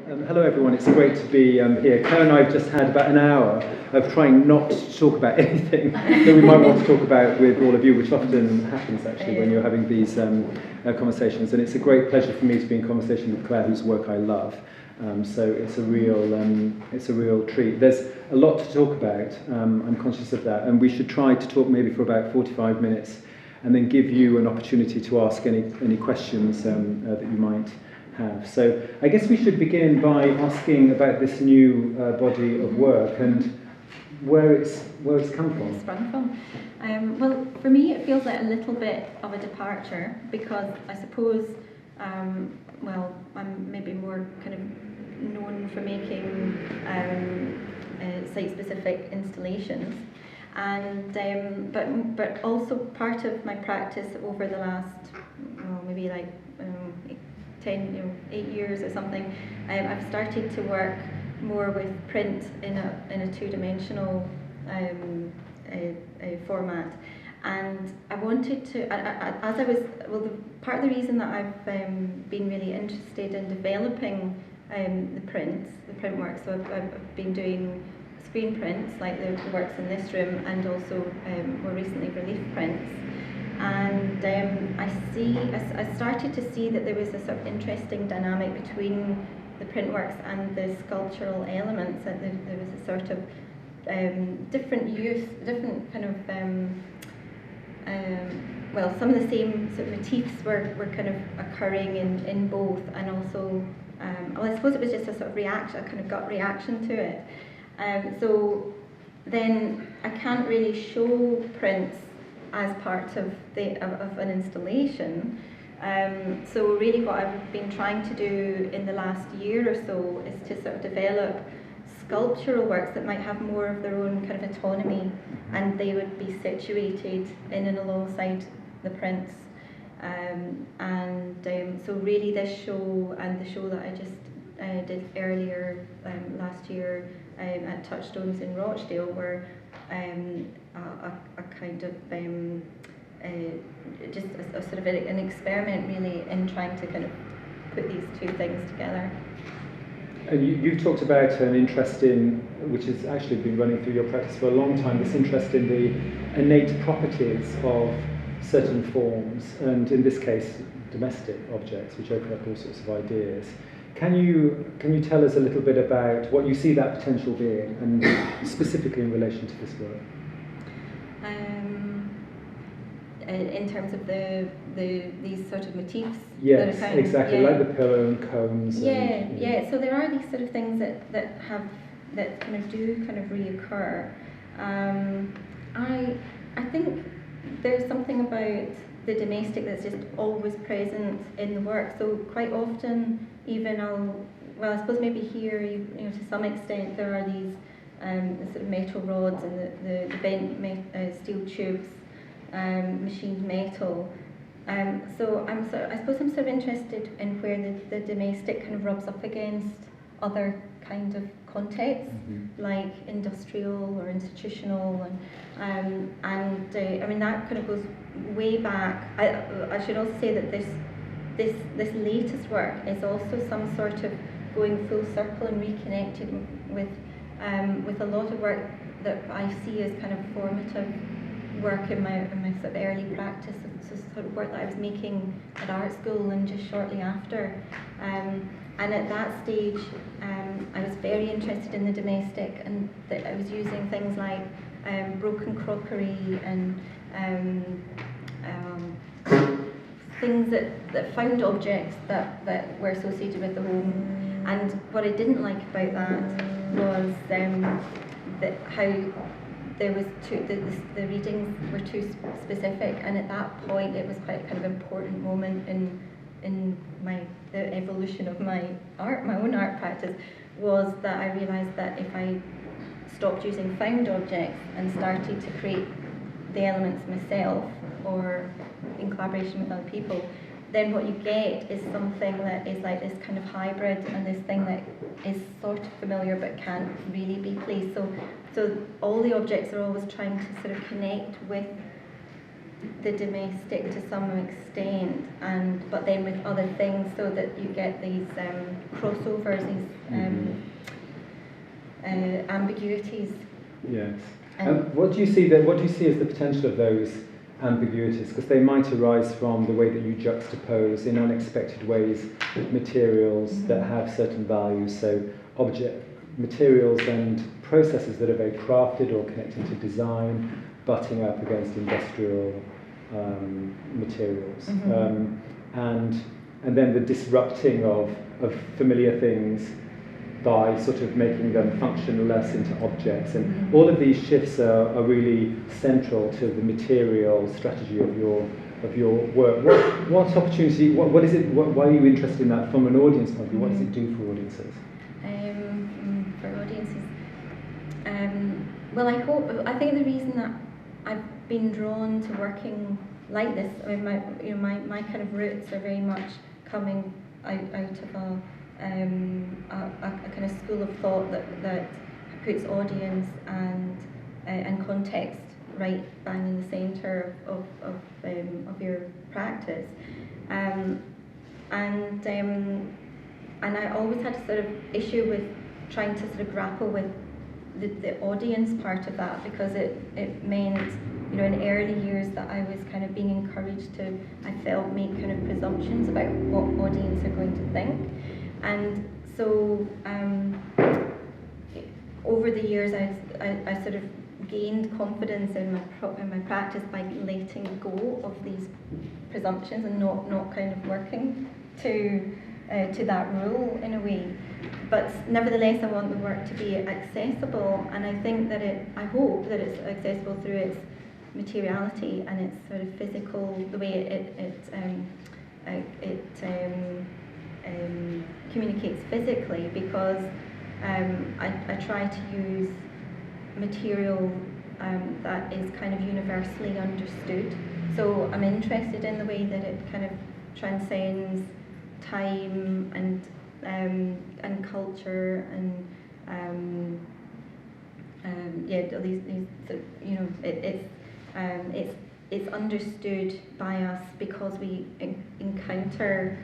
Hello everyone, it's great to be here. Claire and I have just had about an hour of trying not to talk about anything that we might want to talk about with all of you, which often happens actually when you're having these conversations. And it's a great pleasure for me to be in conversation with Claire, whose work I love. So it's a real treat. There's a lot to talk about, I'm conscious of that, and we should try to talk maybe for about 45 minutes and then give you an opportunity to ask any questions that you might have. So I guess we should begin by asking about this new body of work and where it's come from. Sprung from. Well, for me it feels like a little bit of a departure because I suppose, well, I'm maybe more kind of known for making site-specific installations, and but also part of my practice over the last maybe like 8 years or something, I've started to work more with print in a two-dimensional format, and I wanted to, as I was, well, part of the reason that I've been really interested in developing the print work, so I've been doing screen prints like the works in this room, and also more recently relief prints. And I started to see that there was a sort of interesting dynamic between the print works and the sculptural elements, that there was a sort of different kind of, well, some of the same sort of motifs were kind of occurring in both, and also, well, I suppose it was just a sort of reaction, a kind of gut reaction to it. So then I can't really show prints as part of an installation. So really what I've been trying to do in the last year or so is to sort of develop sculptural works that might have more of their own kind of autonomy, and they would be situated in and alongside the prints. So really this show and the show that I just did earlier last year at Touchstones in Rochdale were a kind of just a sort of an experiment really in trying to kind of put these two things together. And you talked about an interest in, which has actually been running through your practice for a long time, this interest in the innate properties of certain forms, and in this case domestic objects, which open up all sorts of ideas. Can you tell us a little bit about what you see that potential being, and specifically in relation to this work? In terms of these sort of motifs. Yes, that are exactly, like the pillow and combs. Yeah. So there are these sort of things that kind of do kind of reoccur. I think there's something about the domestic that's just always present in the work. So quite often, even I suppose maybe here, to some extent, there are these sort of metal rods and the bent steel tubes, machined metal. So I suppose I'm sort of interested in where the domestic kind of rubs up against other kind of contexts, like industrial or institutional, and I mean that kind of goes way back. I should also say that this latest work is also some sort of going full circle and reconnected with a lot of work that I see as kind of formative work in my sort of early practice, so sort of work that I was making at art school and just shortly after. And at that stage, I was very interested in the domestic, and that I was using things like broken crockery and things that found objects that were associated with the home. And what I didn't like about that was that how there was the readings were too specific, and at that point it was quite a kind of important moment in the evolution of my own art practice, was that I realised that if I stopped using found objects and started to create the elements myself or in collaboration with other people, then what you get is something that is like this kind of hybrid, and this thing that is sort of familiar but can't really be placed. So all the objects are always trying to sort of connect with the domestic to some extent, but then with other things, so that you get these crossovers, these ambiguities. Yes. What do you see as the potential of those ambiguities? Because they might arise from the way that you juxtapose in unexpected ways materials that have certain values, so materials and processes that are very crafted or connecting to design, butting up against industrial materials, and then the disrupting of familiar things by sort of making them function less into objects, and all of these shifts are really central to the material strategy of your work. What opportunity? What is it? Why are you interested in that from an audience point of view? What does it do for audiences? For audiences, well, I think the reason that I've been drawn to working like this, I mean, my kind of roots are very much coming out of a kind of school of thought that puts audience and context right bang in the centre of your practice, and I always had a sort of issue with trying to sort of grapple with the audience part of that, because it meant, you know, in early years that I was kind of being encouraged to, I felt, make kind of presumptions about what audience are going to think. And so over the years I sort of gained confidence in my practice by letting go of these presumptions and not kind of working to that rule in a way. But nevertheless, I want the work to be accessible, and I think that I hope that it's accessible through its materiality and its sort of physical, the way it communicates physically, because I try to use material that is kind of universally understood. So I'm interested in the way that it kind of transcends time and culture and these you know, it's understood by us because we encounter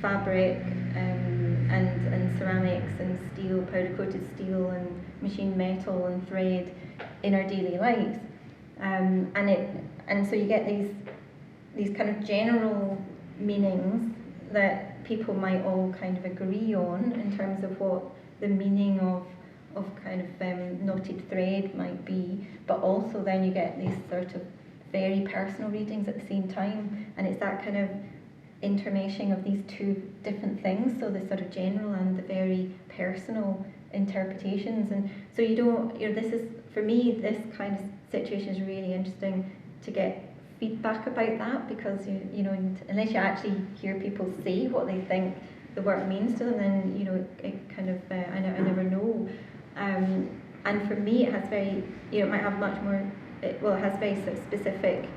fabric and ceramics and steel, powder coated steel and machined metal and thread in our daily lives, and so you get these kind of general meanings that people might all kind of agree on in terms of what the meaning of kind of knotted thread might be, but also then you get these sort of very personal readings at the same time, and it's that kind of intermeshing of these two different things, so the sort of general and the very personal interpretations. And so this is, for me, this kind of situation is really interesting to get feedback about that, because you know, unless you actually hear people say what they think the work means to them, then it kind of I never know. And for me, it has very, it might have much more. It has very sort of specific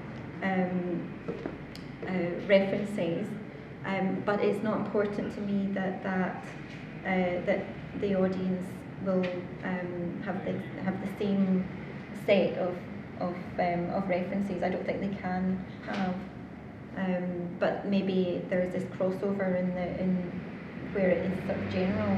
references, but it's not important to me that the audience will have the same set of references. I don't think they can have, but maybe there's this crossover in where it is sort of general.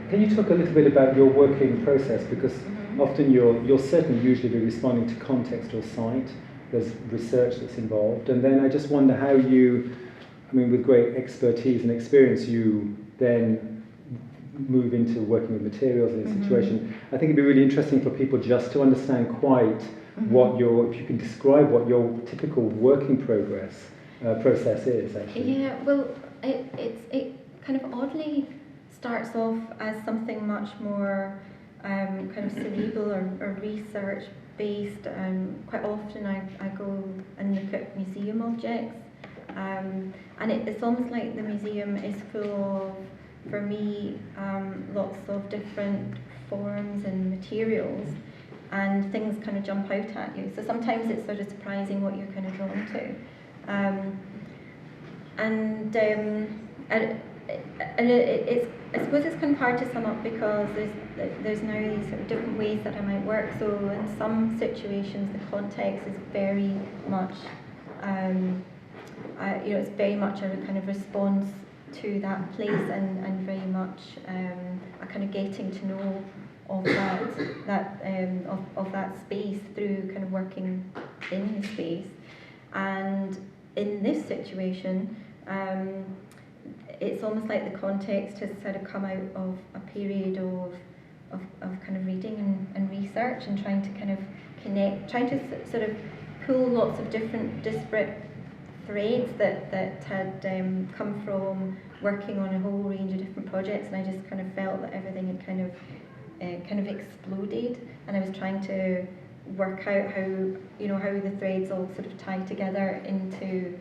Can you talk a little bit about your working process, because often you'll certainly usually be responding to context or site. There's research that's involved, and then I just wonder how you, I mean, with great expertise and experience, you then move into working with materials in a situation. I think it'd be really interesting for people just to understand quite what if you can describe what your typical working process is, actually. Yeah, well, it kind of oddly starts off as something much more kind of cerebral or research based. Quite often I go and look at museum objects, and it's almost like the museum is full of, for me, lots of different forms and materials, and things kind of jump out at you. So sometimes it's sort of surprising what you're kind of drawn to, and I suppose it's kind of hard to sum up because there's now these sort of different ways that I might work. So in some situations, the context is very much, it's very much a kind of response to that place and very much a kind of getting to know of that space through kind of working in the space. And in this situation, it's almost like the context has sort of come out of a period of kind of reading and research and trying to kind of connect, trying to sort of pull lots of different disparate threads that had come from working on a whole range of different projects, and I just kind of felt that everything had kind of exploded, and I was trying to work out how the threads all sort of tie together into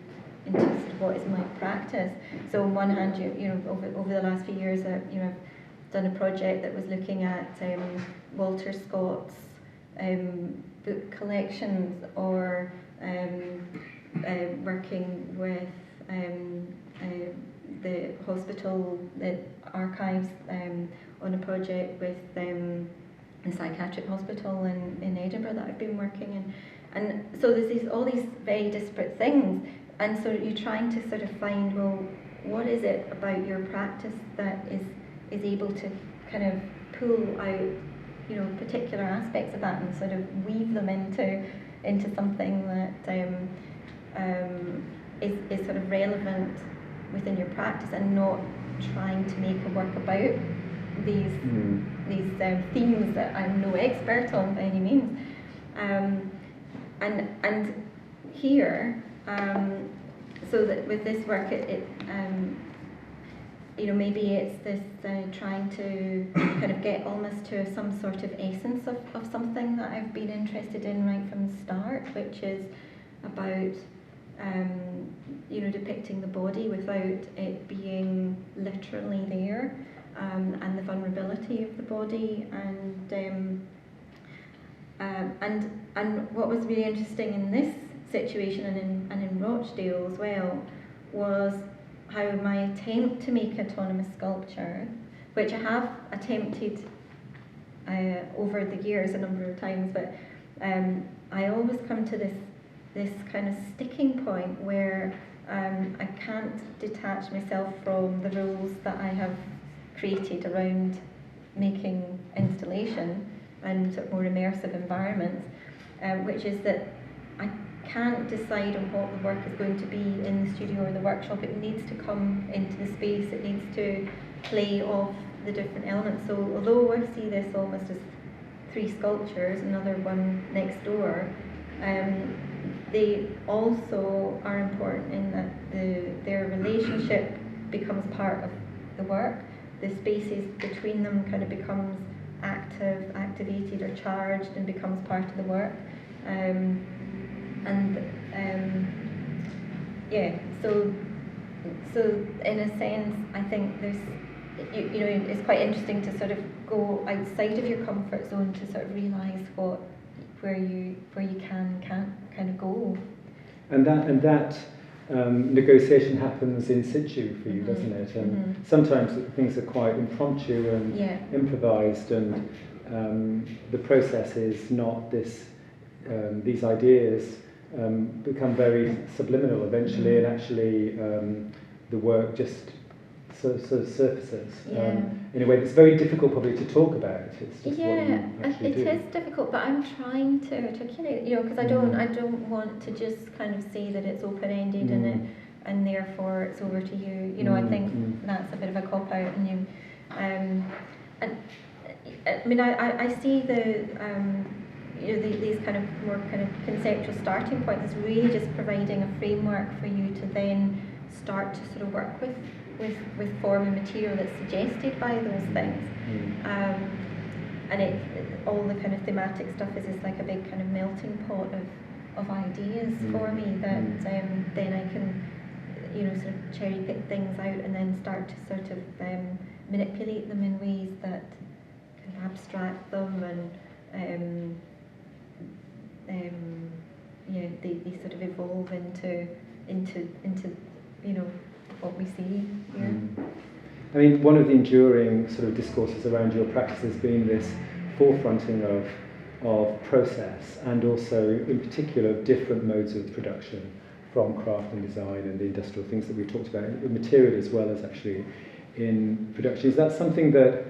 sort of what is my practice. So on one hand, over the last few years, I've done a project that was looking at Walter Scott's book collections, or working with the hospital, the archives, on a project with the psychiatric hospital in Edinburgh that I've been working in. And so there's all these very disparate things, and so you're trying to sort of find, well, what is it about your practice that is able to kind of pull out particular aspects of that and sort of weave them into something that is sort of relevant within your practice, and not trying to make a work about these themes that I'm no expert on by any means. And here, so that with this work, maybe it's this trying to kind of get almost to some sort of essence of something that I've been interested in right from the start, which is about depicting the body without it being literally there, and the vulnerability of the body, and what was really interesting in this situation and in Rochdale as well was how my attempt to make autonomous sculpture, which I have attempted over the years a number of times, but I always come to this kind of sticking point where I can't detach myself from the rules that I have created around making installation and sort of more immersive environments, which is that I can't decide on what the work is going to be in the studio or the workshop. It needs to come into the space, it needs to play off the different elements. So although I see this almost as 3 sculptures, another one next door, they also are important in that their relationship becomes part of the work. The spaces between them kind of becomes activated or charged and becomes part of the work. So in a sense, I think there's, it's quite interesting to sort of go outside of your comfort zone to sort of realise where you can't kind of go. And that negotiation happens in situ for you, doesn't it? And sometimes things are quite impromptu and improvised, and the process is not this. These ideas become very subliminal eventually, and actually the work just sort of surfaces in a way that's very difficult probably to talk about. It's just what you actually do. It is difficult, but I'm trying to articulate, because I don't want to just kind of say that it's open-ended and therefore it's over to you. I think that's a bit of a cop-out, and I mean I see these kind of more kind of conceptual starting points is really just providing a framework for you to then start to sort of work with form and material that's suggested by those things. And all the kind of thematic stuff is like a big kind of melting pot of ideas for me that then I can sort of cherry pick things out and then start to sort of manipulate them in ways that can abstract them and they sort of evolve into what we see here. I mean, one of the enduring sort of discourses around your practice has been this forefronting of process, and also in particular different modes of production, from craft and design and the industrial things that we talked about in material as well as actually in production. Is that something that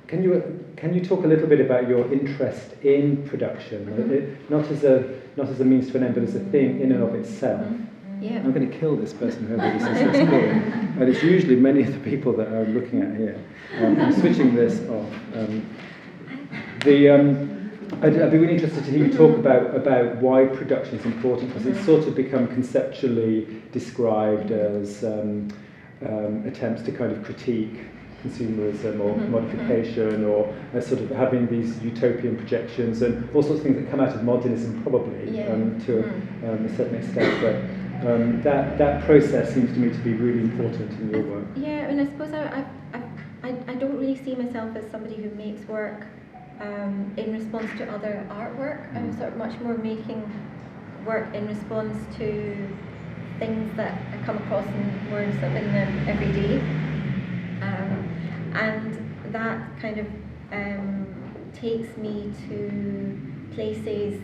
can you talk a little bit about your interest in production, not as a means to an end, but as a thing in and of itself? Yeah. I'm going to kill this person whoever this is that's calling, and it's usually many of the people that I'm looking at here. I'm switching this off. I'd be really interested to hear you talk about why production is important, because it's sort of become conceptually described as attempts to kind of critique consumerism or modification, or sort of having these utopian projections and all sorts of things that come out of modernism probably to a certain extent. But that process seems to me to be really important in your work. Yeah, and I suppose I don't really see myself as somebody who makes work in response to other artwork. I'm sort of much more making work in response to things that I come across in words of in them every day. And that kind of takes me to places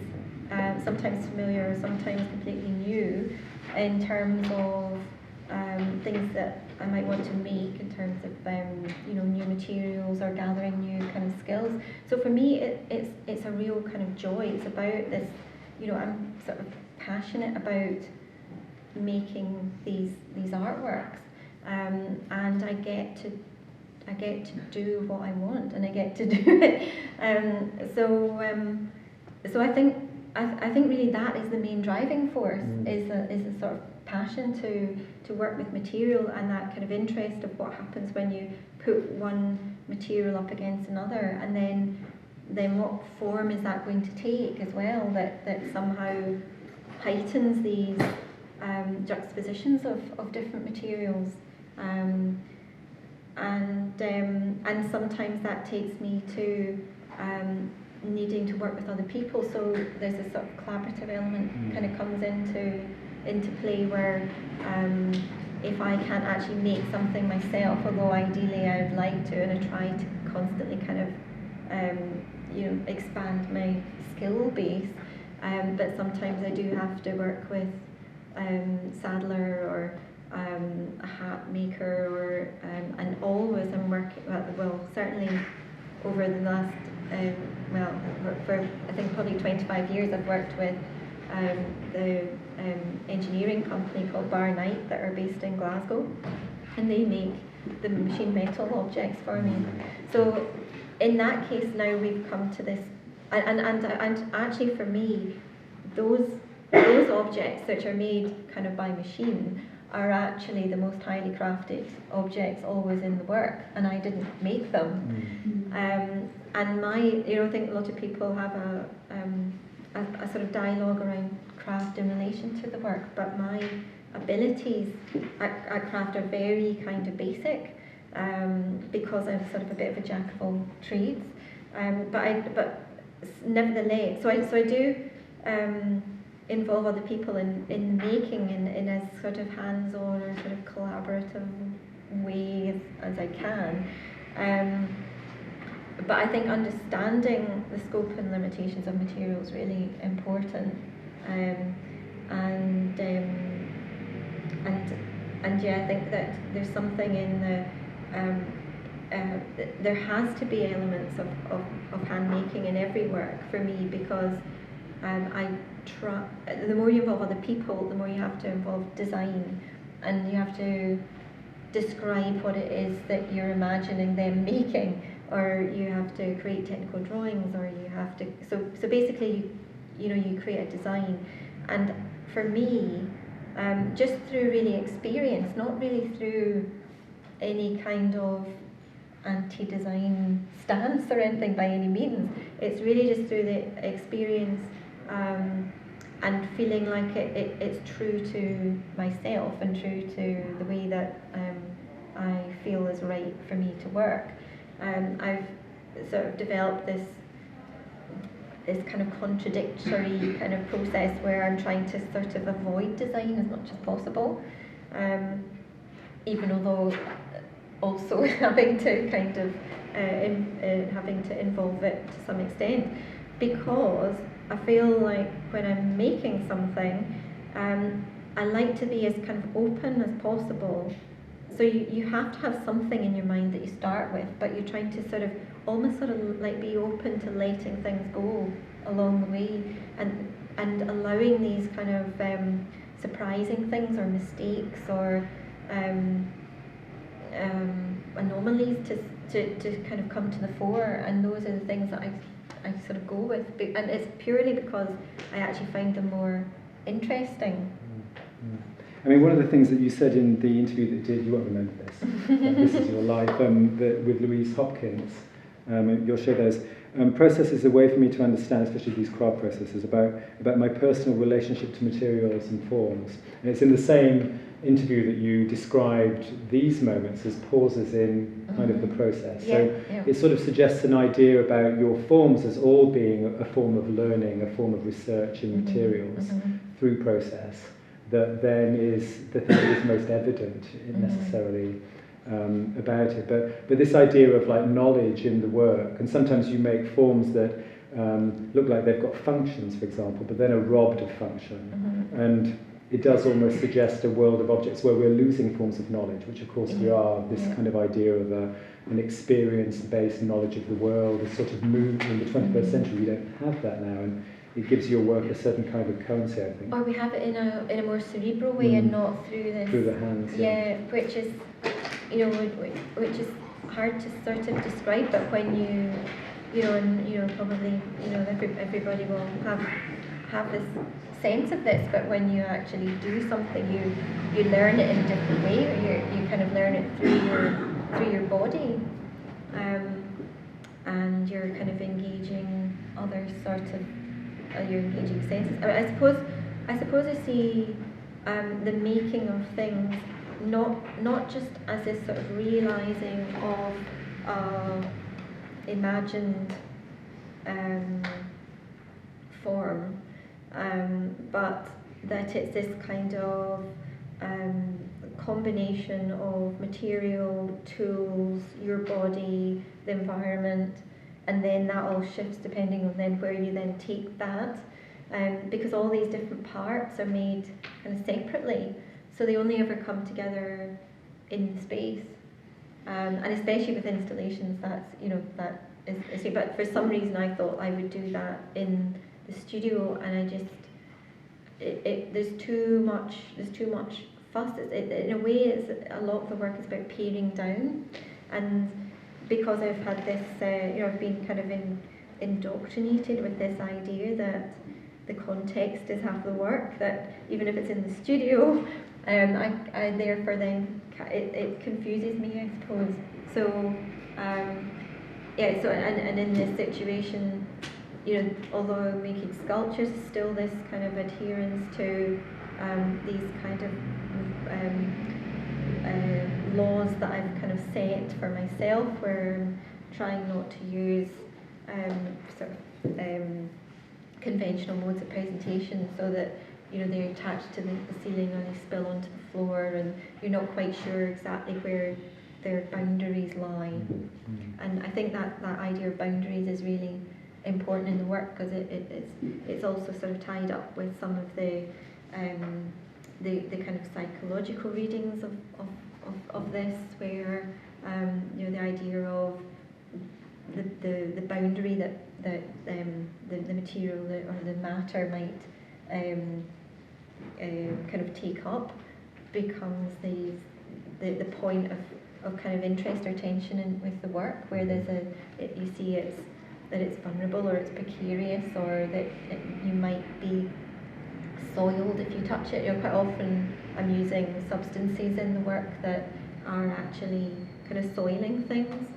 sometimes familiar, sometimes completely new, in terms of things that I might want to make, in terms of new materials or gathering new kind of skills. So for me, it's a real kind of joy. It's about this, I'm sort of passionate about making these artworks, and I get to do what I want, and I get to do it. So I think really that is the main driving force, is a sort of passion to work with material, and that kind of interest of what happens when you put one material up against another, and then what form is that going to take as well, that somehow heightens these juxtapositions of different materials. And sometimes that takes me to needing to work with other people, so there's a sort of collaborative element kind of comes into play, where if I can't actually make something myself, although ideally I would like to, and I try to constantly kind of expand my skill base, but sometimes I do have to work with saddler or a hat maker, or and always I'm working, well certainly over the last for I think probably 25 years I've worked with the engineering company called Barclay that are based in Glasgow, and they make the machine metal objects for me. So in that case now we've come to this, and actually for me those objects which are made kind of by machine are actually the most highly crafted objects always in the work, and I didn't make them. And I think a lot of people have a sort of dialogue around craft in relation to the work, but my abilities at craft are very kind of basic, because I'm sort of a bit of a jack of all trades. But nevertheless, so I do involve other people in making in as sort of hands-on or sort of collaborative way as I can. But I think understanding the scope and limitations of materials is really important. And yeah, I think that there's something in there has to be elements of handmaking in every work for me, because the more you involve other people, the more you have to involve design, and you have to describe what it is that you're imagining them making, or you have to create technical drawings, or you have to so basically you create a design. And for me, just through really experience, not really through any kind of anti-design stance or anything by any means, it's really just through the experience, and feeling like it's true to myself and true to the way that I feel is right for me to work. I've sort of developed this kind of contradictory kind of process where I'm trying to sort of avoid design as much as possible, even although also having to kind of having to involve it to some extent, because I feel like when I'm making something, I like to be as kind of open as possible. So you have to have something in your mind that you start with, but you're trying to sort of almost sort of like be open to letting things go along the way, and allowing these kind of surprising things or mistakes or anomalies to kind of come to the fore, and those are the things that I sort of go with, and it's purely because I actually find them more interesting. I mean, one of the things that you said in the interview that you won't remember this, this is your life, with Louise Hopkins, you'll show those. Process is a way for me to understand, especially these craft processes, about my personal relationship to materials and forms. And it's in the same interview that you described these moments as pauses in kind of the process. So it sort of suggests an idea about your forms as all being a form of learning, a form of research in materials through process, that then is the thing that is most evident necessarily about it. But this idea of like knowledge in the work, and sometimes you make forms that look like they've got functions, for example, but then are robbed of function. And it does almost suggest a world of objects where we're losing forms of knowledge, which of course we are, this kind of idea of an experience-based knowledge of the world, a sort of move in the 21st century. We don't have that now, and it gives your work a certain kind of currency, I think. Or we have it in a more cerebral way and not through this. Through the hands. Yeah, which is, which is hard to sort of describe, but when and probably, everybody will have this sense of this, but when you actually do something, you learn it in a different way, or you kind of learn it through your body, and you're kind of engaging other sort of you're engaging senses. I suppose I see the making of things not just as this sort of realizing of imagined form, but that it's this kind of combination of material, tools, your body, the environment, and then that all shifts depending on then where you then take that, because all these different parts are made kind of separately, so they only ever come together in space, and especially with installations, that's that is. But for some reason, I thought I would do that in the studio, and I just there's too much fuss. In a way, it's a lot of the work is about paring down, and because I've had this, I've been kind of indoctrinated with this idea that the context is half the work, that even if it's in the studio, I therefore then, it confuses me, I suppose. So, so, and in this situation, although I'm making sculptures, still this kind of adherence to these kind of laws that I've kind of set for myself, where I'm trying not to use conventional modes of presentation, so that they're attached to the ceiling or they spill onto the floor, and you're not quite sure exactly where their boundaries lie. And I think that idea of boundaries is really important in the work, because it's also sort of tied up with some of the kind of psychological readings of this, where the idea of the boundary that the material or the matter might kind of take up becomes the point of kind of interest or tension with the work, where there's you see that it's vulnerable, or it's precarious, or that you might be soiled if you touch it. Quite often I'm using substances in the work that are actually kind of soiling things.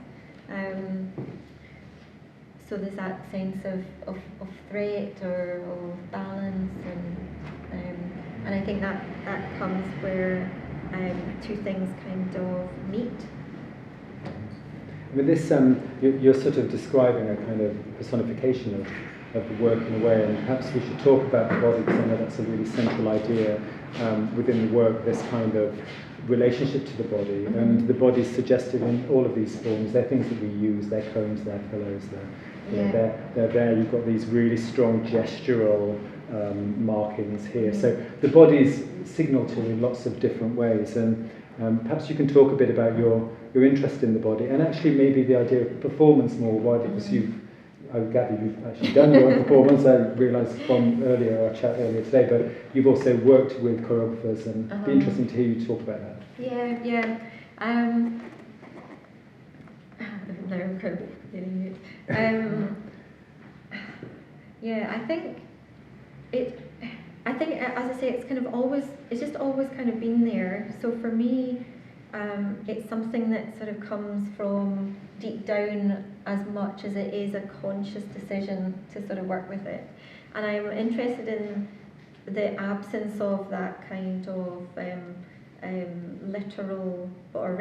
So there's that sense of threat or of balance, and I think that comes where two things kind of meet. I mean, this you're sort of describing a kind of personification of the work in a way, and perhaps we should talk about the body, because I know that's a really central idea within the work, this kind of relationship to the body, and the body's suggested in all of these forms. They're things that we use, they're combs, they're pillows, they're there. You've got these really strong gestural markings here. So the body's signaled to in lots of different ways, and perhaps you can talk a bit about your interest in the body, and actually maybe the idea of performance more widely, because I gather you've actually done your own performance. I realised from our chat earlier today, but you've also worked with choreographers, and it'd be interesting to hear you talk about that. Yeah. I think, as I say, it's just always kind of been there. So for me, it's something that sort of comes from deep down as much as it is a conscious decision to sort of work with it. And I'm interested in the absence of that kind of literal or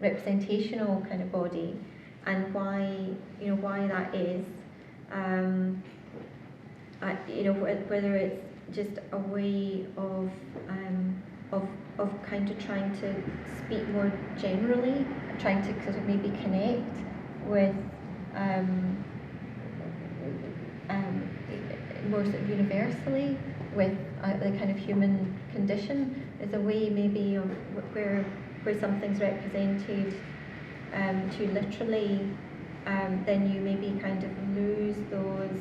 representational kind of body, and why that is. Whether it's just a way of kind of trying to speak more generally, trying to sort of maybe connect with more sort of universally with the kind of human condition, is a way maybe of where something's represented too literally, then you maybe kind of lose those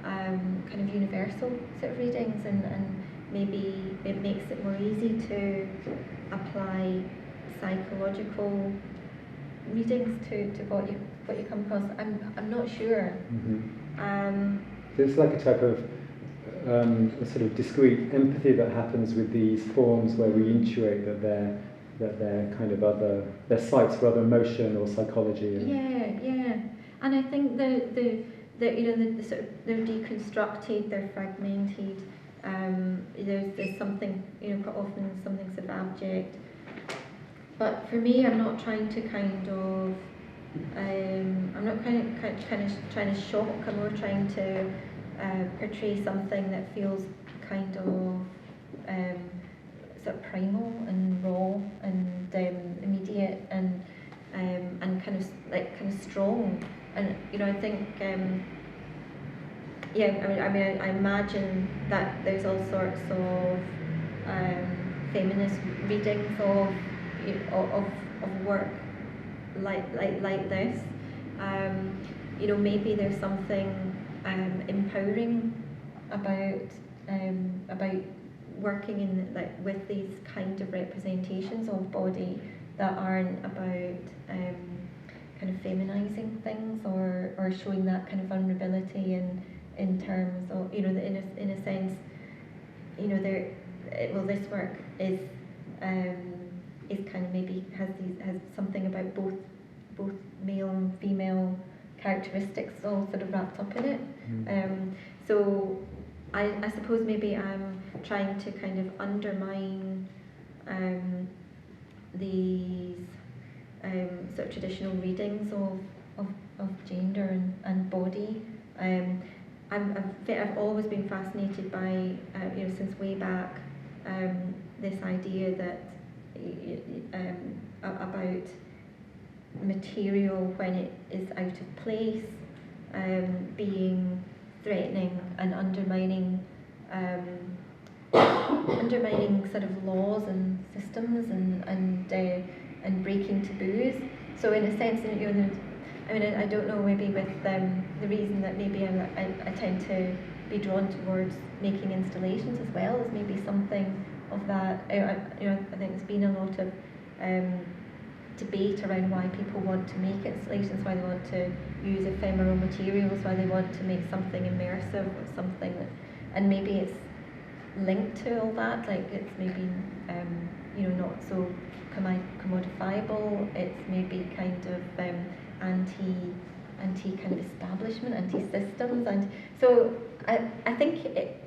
kind of universal sort of readings, and maybe it makes it more easy to apply psychological readings to what you come across. I'm not sure. So it's like a type of a sort of discrete empathy that happens with these forms, where we intuit that they're kind of they're sites for other emotion or psychology. Yeah. And I think the sort of, they're deconstructed, they're fragmented. There's something, quite often something sort of abject. But for me, I'm not trying to kind of I'm not kind of trying to shock. I'm more trying to portray something that feels kind of sort of primal and raw and immediate and kind of strong. And I think I imagine that there's all sorts of feminist readings of work like this. Maybe there's something empowering about working in with these kind of representations of body that aren't about kind of feminizing things or showing that kind of vulnerability in terms of in a sense this work is kind of maybe has something about both male and female characteristics all sort of wrapped up in it. So I suppose maybe I'm trying to kind of undermine these sort of traditional readings of gender and body. I've always been fascinated by since way back this idea that about material when it is out of place being threatening and undermining sort of laws and systems and breaking taboos. So in a sense, I don't know, maybe with the reason that maybe I tend to be drawn towards making installations as well is maybe something of that. I think there's been a lot of debate around why people want to make installations, why they want to use ephemeral materials, why they want to make something immersive or something that, and maybe it's linked to all that, like it's maybe not so commodifiable, it's maybe kind of anti kind of establishment, anti-systems, and so I think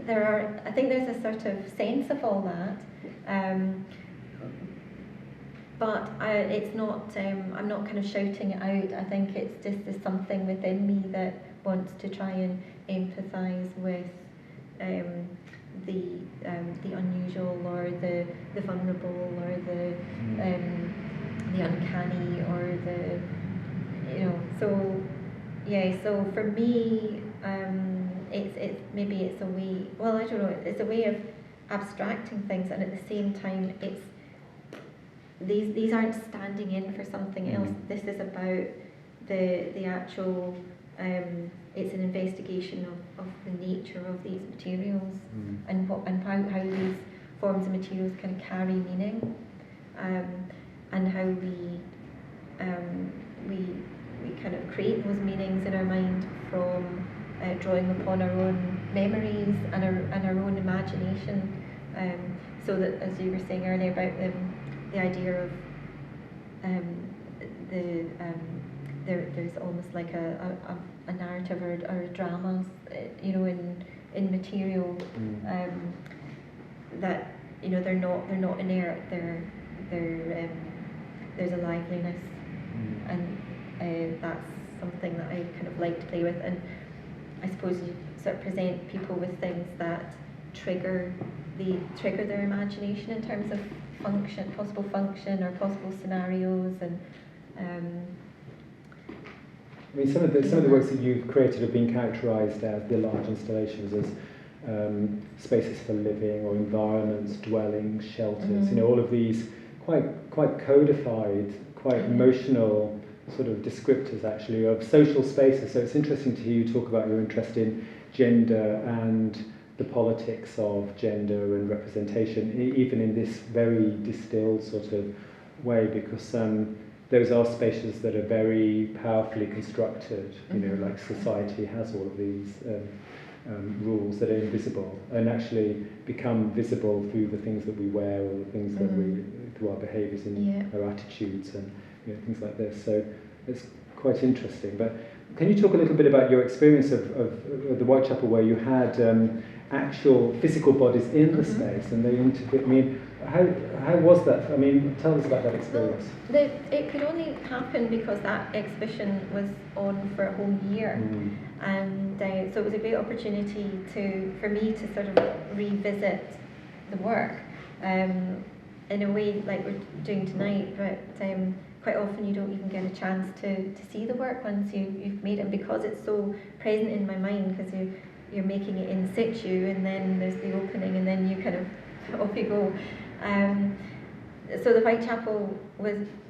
there's a sort of sense of all that, but it's not. I'm not kind of shouting it out. I think it's just there's something within me that wants to try and empathise with the unusual or the vulnerable or the uncanny or so for me it's a way, well, I don't know, it's a way of abstracting things, and at the same time it's these aren't standing in for something else. This is about the actual it's an investigation of the nature of these materials and how these forms of materials can carry meaning, and how we kind of create those meanings in our mind from drawing upon our own memories and our own imagination. So that, as you were saying earlier about the idea of there's almost like a narrative or a drama, in material, that they're not inert. There's a liveliness, and that's something that I kind of like to play with. And I suppose you sort of present people with things that trigger their imagination in terms of possible function or possible scenarios, and I mean, some of the works that you've created have been characterised as the large installations as spaces for living or environments, dwellings, shelters. All of these quite codified, quite emotional sort of descriptors actually of social spaces. So it's interesting to hear you talk about your interest in gender and the politics of gender and representation, even in this very distilled sort of way, because those are spaces that are very powerfully constructed. Like society has all of these rules that are invisible and actually become visible through the things that we wear or the things that through our behaviours and our attitudes and things like this. So it's quite interesting. But can you talk a little bit about your experience of the Whitechapel, where you had actual physical bodies in the space and they integrate? I mean, how was that? I mean, tell us about that experience. Well, it could only happen because that exhibition was on for a whole year, and so it was a great opportunity for me to sort of revisit the work in a way like we're doing tonight, but quite often you don't even get a chance to see the work once you've made it, and because it's so present in my mind, because you're making it in situ, and then there's the opening, and then you kind of off you go. So the Whitechapel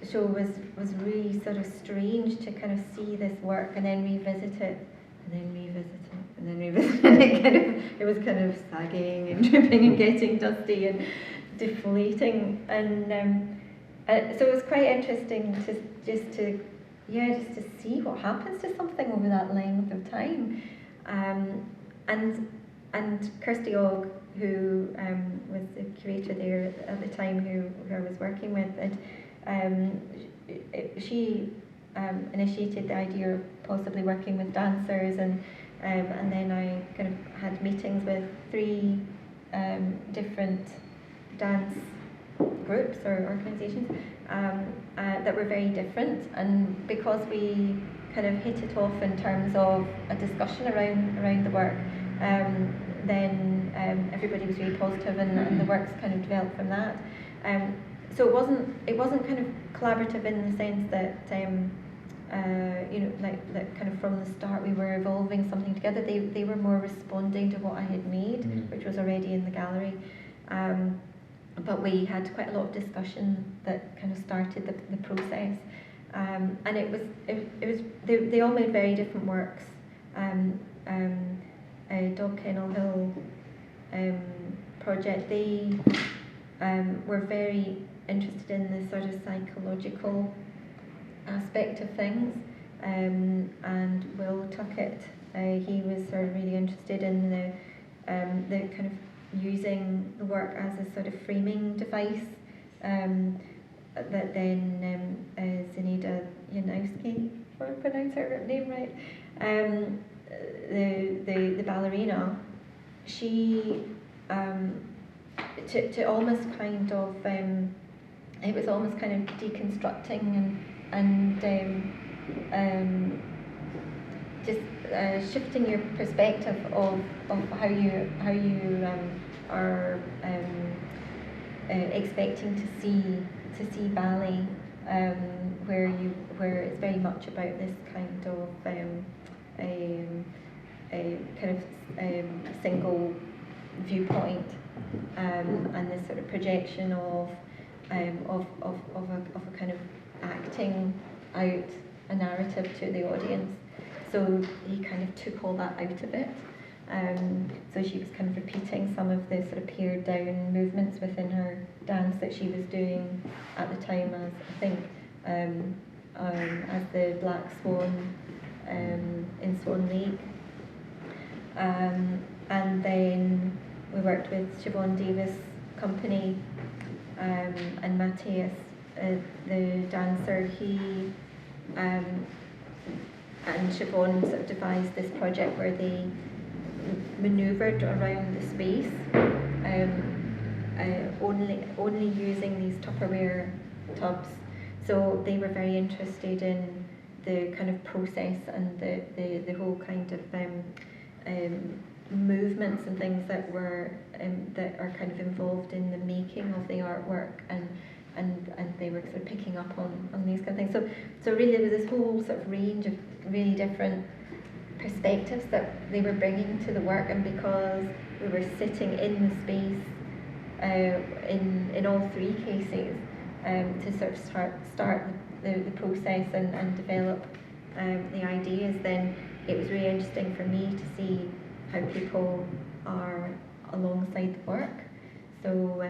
show was really sort of strange to kind of see this work and then revisit it, and then revisit it, and then revisit it. It was kind of sagging and dripping and getting dusty and deflating, and so it was quite interesting to see what happens to something over that length of time. And Kirsty Ogg, who was the curator there at the time, who I was working with, and she initiated the idea of possibly working with dancers, and then I kind of had meetings with 3 different dance groups or organisations that were very different, and because we kind of hit it off in terms of a discussion around the work, then everybody was really positive, and the works kind of developed from that. So it wasn't kind of collaborative in the sense that like kind of from the start we were evolving something together. They were more responding to what I had made, which was already in the gallery. But we had quite a lot of discussion that kind of started the process, and they all made very different works. Dog Kennel Hill project, they were very interested in the sort of psychological aspect of things, and Will Tuckett, he was sort of really interested in the kind of using the work as a sort of framing device, that then Zenida Janowski, if I pronounce her name right, the ballerina, she to almost kind of it was almost kind of deconstructing and just shifting your perspective of how you are expecting to see ballet, where it's very much about this kind of a kind of single viewpoint, and this sort of projection of a kind of acting out a narrative to the audience. So he kind of took all that out of it. So she was kind of repeating some of the sort of pared down movements within her dance that she was doing at the time, as I think as the Black Swan in Swan Lake. And then we worked with Siobhan Davis' company, and Matthias, the dancer. He and Siobhan sort of devised this project where they manoeuvred around the space, only using these Tupperware tubs. So they were very interested in the kind of process and the whole kind of movements and things that were that are kind of involved in the making of the artwork, and they were sort of picking up on these kind of things. So really there was this whole sort of range of really different perspectives that they were bringing to the work, and because we were sitting in the space in all three cases, to sort of start the process and develop the ideas, then it was really interesting for me to see how people are alongside the work. So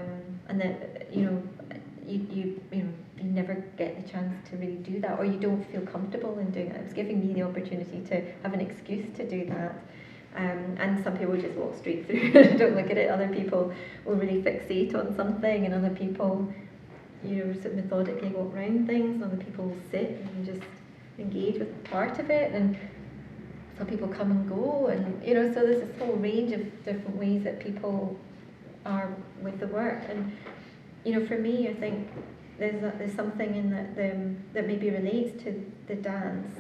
and that you never get the chance to really do that, or you don't feel comfortable in doing it. It was giving me the opportunity to have an excuse to do that. And some people just walk straight through and don't look at it. Other people will really fixate on something, and other people, sort of methodically walk around things, and other people will sit and just engage with part of it, and some people come and go, and so there's this whole range of different ways that people are with the work. And for me, I think there's something in that that maybe relates to the dance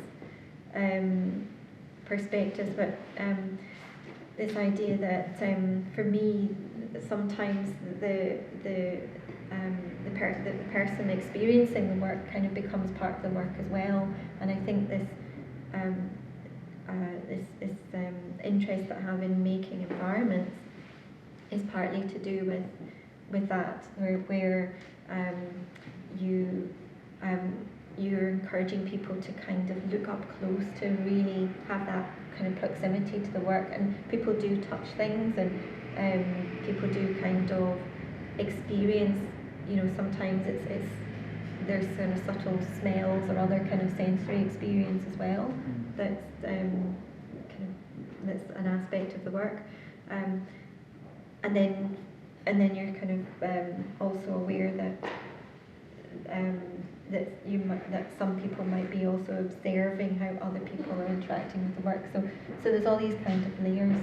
perspectives, but this idea that for me sometimes the person experiencing the work kind of becomes part of the work as well. And I think this interest that I have in making environments is partly to do with that, where you're encouraging people to kind of look up close, to really have that kind of proximity to the work. And people do touch things, and people do kind of experience, sometimes it's there's kind of subtle smells or other kind of sensory experience as well. That's that's an aspect of the work, and then you're kind of also aware that that some people might be also observing how other people are interacting with the work. So there's all these kind of layers.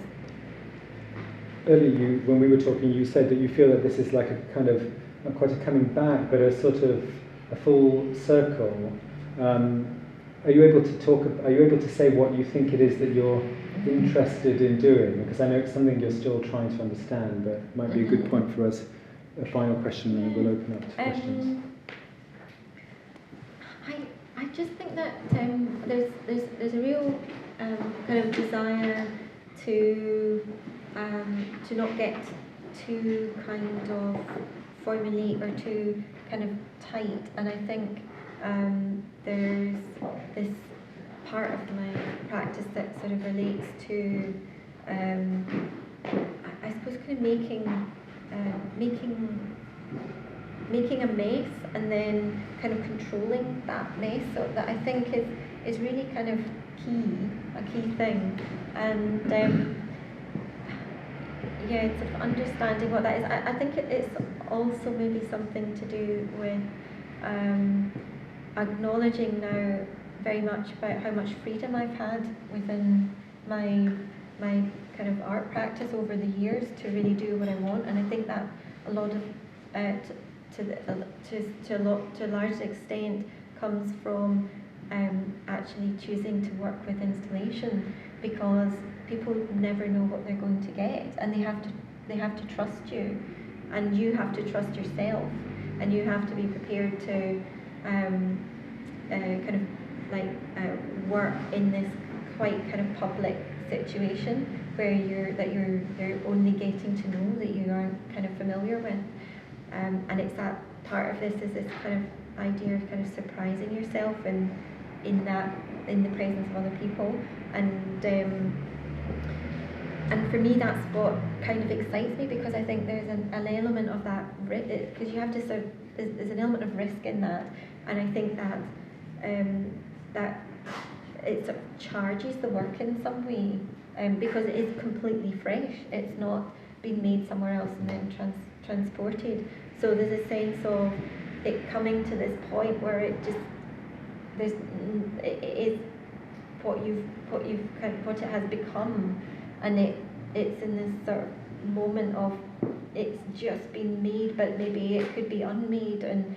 Earlier, when we were talking, you said that you feel that this is like a kind of not quite a coming back, but a sort of a full circle. Are you able to talk? Are you able to say what you think it is that you're interested in doing? Because I know it's something you're still trying to understand, but it might be a good point for us. A final question, and then we'll open up to questions. I just think that there's a real kind of desire to not get too kind of formulaic or too kind of tight, and I think there's this part of my practice that sort of relates to I suppose kind of making a mess and then kind of controlling that mess. So that I think is really kind of a key thing. And sort of understanding what that is. I think it's also maybe something to do with acknowledging now very much about how much freedom I've had within my kind of art practice over the years to really do what I want. And I think that a lot of to a large extent comes from actually choosing to work with installation, because people never know what they're going to get, and they have to they have to trust you, and you have to trust yourself, and you have to be prepared to kind of like work in this quite kind of public situation where you're only getting to know, that you aren't kind of familiar with, and it's that part of this is this kind of idea of kind of surprising yourself in the presence of other people, and for me that's what kind of excites me, because I think there's an element of that, because you have to sort of, there's an element of risk in that, and I think that that it sort of charges the work in some way, because it is completely fresh. It's not being made somewhere else and then transported. So there's a sense of it coming to this point where it is what it has become, and it's in this sort of moment of it's just been made, but maybe it could be unmade, and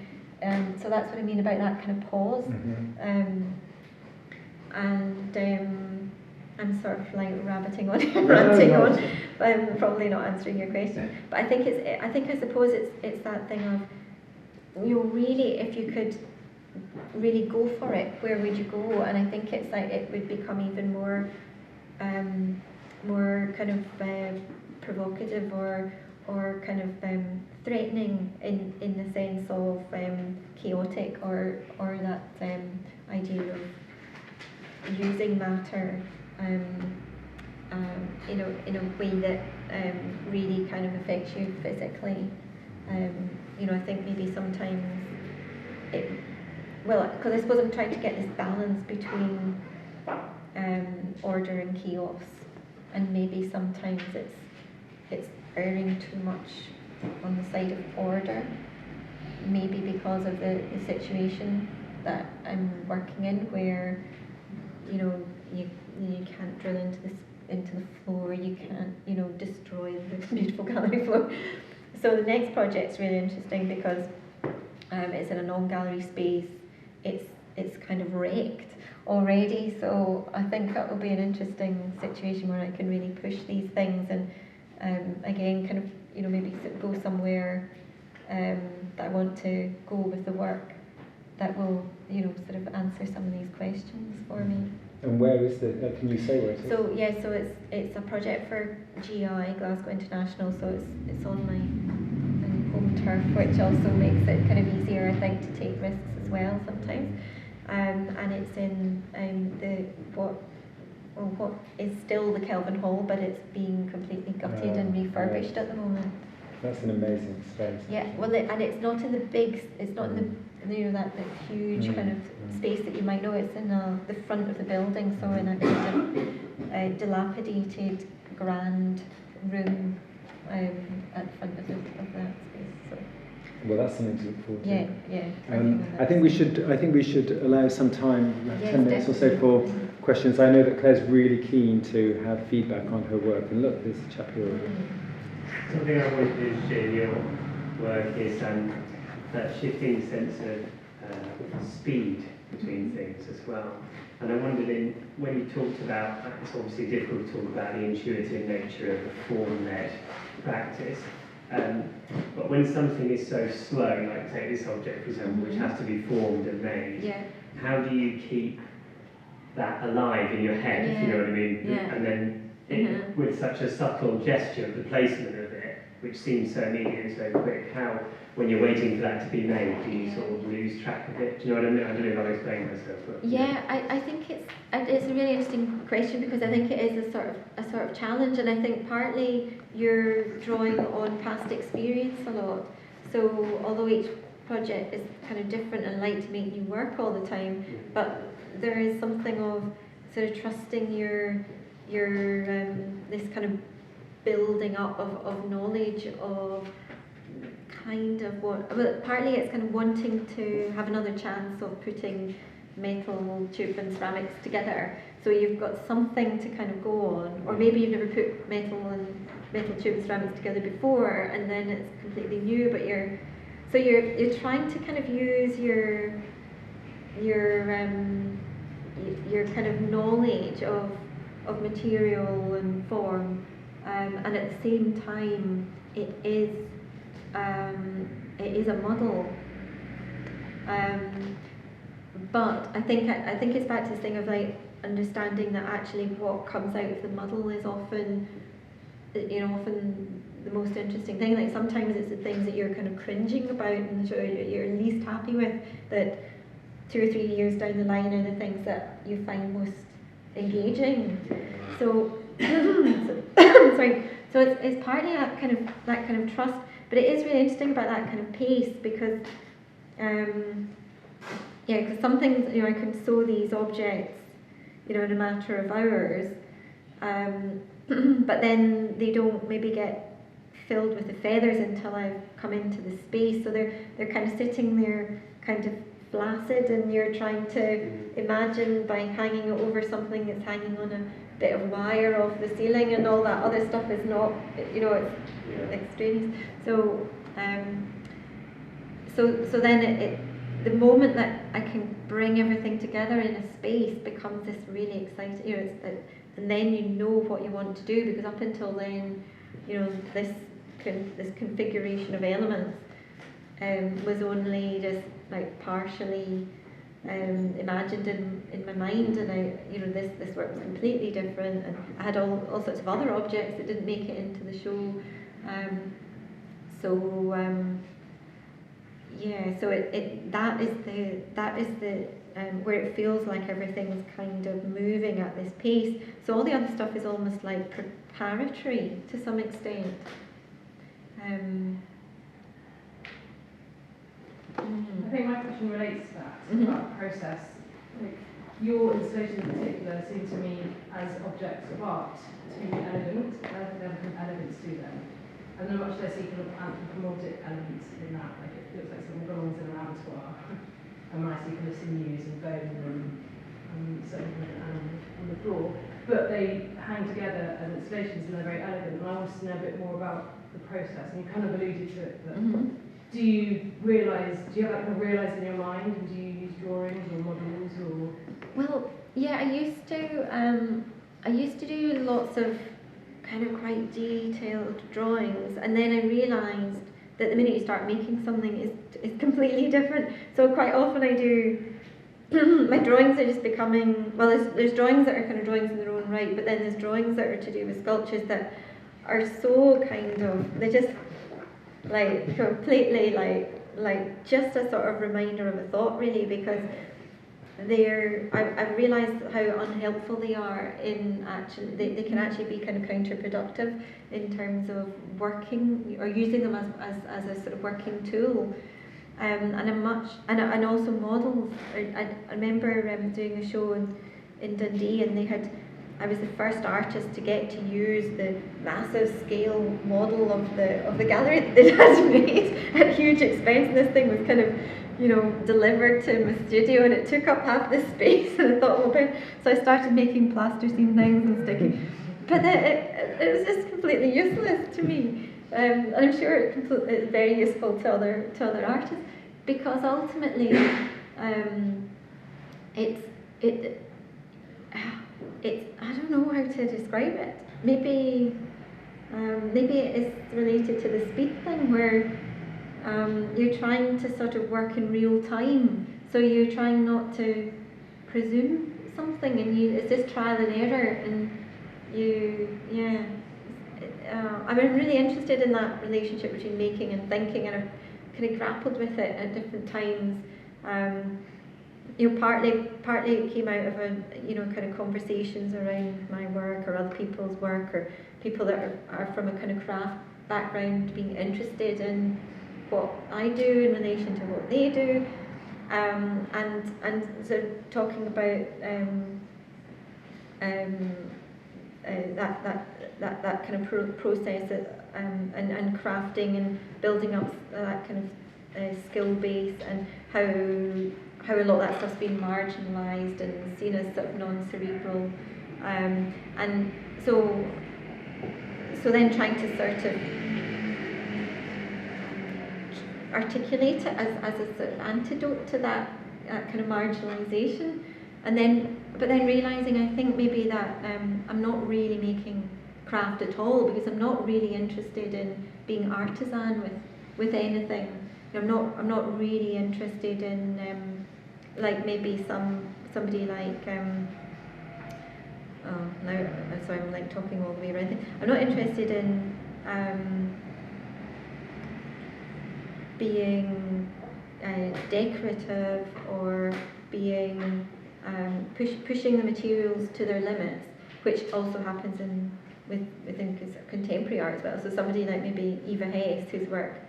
so that's what I mean about that kind of pause. I'm sort of like rabbiting on, ranting on, but I'm probably not answering your question. But I suppose it's that thing of, really, if you could really go for it, where would you go? And I think it's like it would become even more kind of provocative or kind of threatening in the sense of chaotic, or that idea of using matter in a way that really kind of affects you physically. I think maybe sometimes because I suppose I'm trying to get this balance between order and chaos, and maybe sometimes it's erring too much on the side of order, maybe because of the situation that I'm working in, where you can't drill into the floor, you can't destroy the beautiful gallery floor. So the next project's really interesting because it's in a non-gallery space. It's kind of wrecked already, so I think that will be an interesting situation where I can really push these things, and again kind of maybe go somewhere that I want to go with the work that will sort of answer some of these questions for me. And where is the? Can you say where it is? So it's a project for GI, Glasgow International. So it's on my home turf, which also makes it kind of easier, I think, to take risks as well sometimes. And it's in what is still the Kelvin Hall, but it's being completely gutted and refurbished at the moment. That's an amazing space. Yeah, well, and it's not in the big. It's not in the that huge kind of space that you might know. It's in the front of the building, so in a kind of dilapidated grand room at the front of that space. So. Well, that's something to look forward to. Yeah. I think we should allow some time, 10 minutes or so, definitely. for questions. I know that Claire's really keen to have feedback on her work, and look, there's a chap here. Something I wanted to share in your work is that shifting sense of speed between things as well. And I wondered, when you talked about, it's obviously difficult to talk about the intuitive nature of the form-led practice, but when something is so slow, like take this object for example, which has to be formed and made, how do you keep that alive in your head, if you know what I mean? And then with such a subtle gesture of the placement of it, which seems so immediate and so quick, how, when you're waiting for that to be made, do you sort of lose track of it? Do you know what I mean? I don't know if I've explained myself. But, I think it's a really interesting question, because I think it is a sort of challenge, and I think partly you're drawing on past experience a lot. So although each project is kind of different and like to make new work all the time, but there is something of sort of trusting your this kind of building up of knowledge of kind of partly it's kind of wanting to have another chance of putting metal, tube and ceramics together, so you've got something to kind of go on, or maybe you've never put metal, tube and ceramics together before, and then it's completely new, but you're trying to kind of use your kind of knowledge of material and form and at the same time it is a model. But I think it's back to this thing of like understanding that actually what comes out of the muddle is often the most interesting thing. Like sometimes it's the things that you're kind of cringing about and you're least happy with, that 2 or 3 years down the line are the things that you find most engaging. So, sorry. So it's partly that kind of trust, but it is really interesting about that kind of pace because, because some things I can sew these objects, in a matter of hours, but then they don't maybe get filled with the feathers until I've come into the space. So they're kind of sitting there, kind of flaccid, and you're trying to imagine by hanging it over something that's hanging on a bit of wire off the ceiling, and all that other stuff is not, it's extraneous. So, so then the moment that I can bring everything together in a space becomes this really exciting, and then you know what you want to do, because up until then, this configuration of elements was only just like partially imagined in my mind, and this work was completely different, and I had all sorts of other objects that didn't make it into the show. So that is the where it feels like everything's kind of moving at this pace. So all the other stuff is almost like preparatory to some extent. I think my question relates to that, about the process. Like, your installations in particular seem to me, as objects of art, to be elegant. They have an elegance to them. And then much less anthropomorphic elements in that. Like, it looks like someone belongs in an abattoir. And when I see kind of sinews and bone and certain kind of animals on the floor. But they hang together as installations and they're very elegant. And I wanted to know a bit more about the process. And you kind of alluded to it, but do you have that kind of realise in your mind, and do you use drawings or models or? Well, yeah, I used to do lots of kind of quite detailed drawings, and then I realised that the minute you start making something is completely different. So quite often I do my drawings are just becoming, well, there's drawings that are kind of drawings in their own right, but then there's drawings that are to do with sculptures that are so kind of, they're just like completely like just a sort of reminder of a thought, really, because I've realised how unhelpful they are in actually, they can actually be kind of counterproductive in terms of working or using them as a sort of working tool. And also models. I remember doing a show in Dundee, and I was the first artist to get to use the massive scale model of the gallery that they had made at huge expense. And this thing was kind of, delivered to my studio, and it took up half the space. And I thought, so I started making plasticine things and sticking, but it was just completely useless to me. And I'm sure it's very useful to other artists, because ultimately, it's I don't know how to describe it. Maybe it is related to the speed thing, where you're trying to sort of work in real time. So you're trying not to presume something, and it's this trial and error, and I'm really interested in that relationship between making and thinking, and I've kind of grappled with it at different times. Partly it came out of kind of conversations around my work or other people's work, or people that are from a kind of craft background being interested in what I do in relation to what they do, and so talking about that kind of process and crafting and building up that kind of skill base, and how a lot of that stuff's been marginalised and seen as sort of non-cerebral, and so then trying to sort of articulate it as a sort of antidote to that kind of marginalisation, but then realising, I think maybe that I'm not really making craft at all, because I'm not really interested in being artisan with anything. I'm not really interested in like maybe somebody like oh no, sorry, I'm like talking all the way around. I'm not interested in being decorative or being pushing the materials to their limits, which also happens within contemporary art as well. So somebody like maybe Eva Hess, whose work,